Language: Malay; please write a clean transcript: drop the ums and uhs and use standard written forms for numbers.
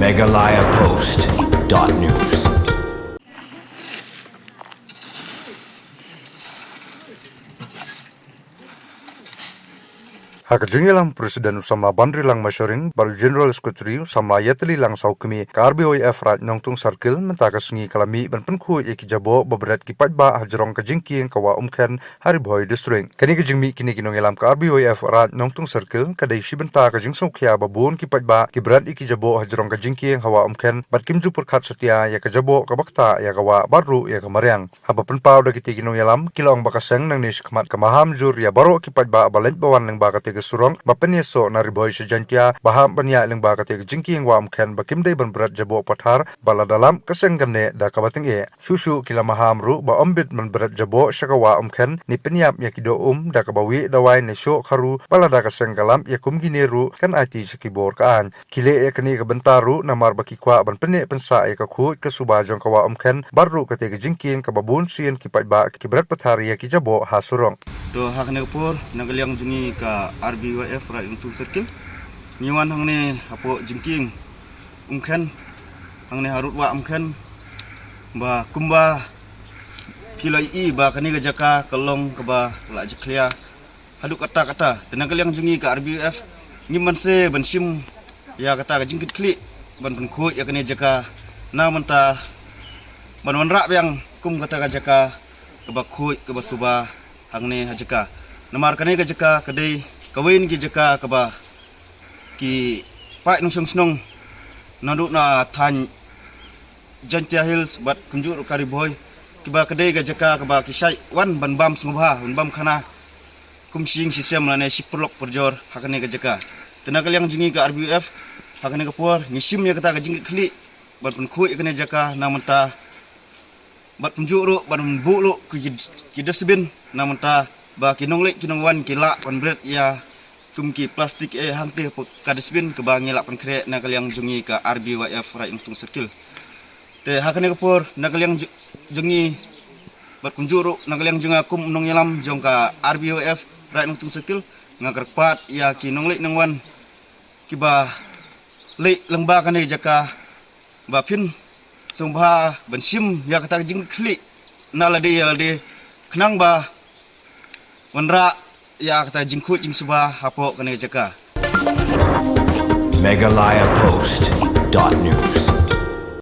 megalayapost.news. Hakajungilang Presiden Samla Bandri Lang Masyoring baru General Secretary Samla Yatli Lang Saukumi KRBOIF Raj Nongtung Circle mentakas ngi kalami ban penku eki jabo babrat ki pajba hajrong ka jingki kawa umkhen Hariboy District. Kani ka jingmi kini kinongilam KRBOIF Raj Nongtung Circle kadai shibenta ka jingsong khia babun ki pajba ki brad iki jabo hajrong ka jingki hawa umkhen bat kimju perkhat setia ya ka jabo ka bakta ya kawa baru ya ka maryang. Haba penpau da kiti kinongilam kilong bakaseng nang nish kmat ka maham jur ya baro ki pajba balent bawan nang bakate surong bapenya so nariboy sejantia baham banya leng ba kate jingki ngwa amkhen bakim dei ban berat jabo pathar bala dalam kasengane da kabating e susu kila maham ru ba ombit man berat jabo shakawa amkhen ni penyap yakido da kabawi dawai ne sho kharu bala da kasenggalam yakum gineru kan ati sekibor kaan kile e kani ka bentaru namar baki kwa ban penne pensa e ka khu ka suba jong kawa amkhen baru kate jingki ka babun sien ki ba ki berat pathar ya ki jabo hasurong do hakne pur nagaliang jungi ka RBOIF Raj Nongtung Circle niwan hangne apo jingking umkhen hangne harut wa umkhen ba kumba pilai I ba kani gajaka kalong ke ba la jeklia haduk kata tenagaliang jungi ka RBOIF ngiman se bansim ya kata jingkit kli ban penku ya kani jaka na menta ban wanra yang kum kata gajaka ke ba khu ke ba suba hangne hajaka namar kani gajaka kadai kawin ki jaka kaba ki pai nung snong nadu na than Jantia Hills bat kunjur Kariboy kiba kadai ga jaka kaba ki sai wan ban bam smubha ban bam khana kum sing sistem lane siprok perjor hakane ga jaka tenagal yang jingi ka RBF hakane ga por ngisim ya kata ga jingi khli bat pun khu ikane jaka namanta bat punjuru ban bulu ki desbin namanta ba kinonglek kinongwan kila pan bret ya kumki plastik hangte kadesbin ke bangila pan kre nakal yang jungi ka RBOIF Raj Nongtung Circle te hakane kapur nakal yang jungi bat kunjuru nakal yang junga kum nong yalam jong ka RBOIF Raj Nongtung Circle ngagar pat ya kinonglek nangwan kiba le lengba kane jaka ba pin sumbha bansim ya kata jing kli nalade kenang ba wanra ya kata jingku jing suba hapo kene jaka megalayapost.news.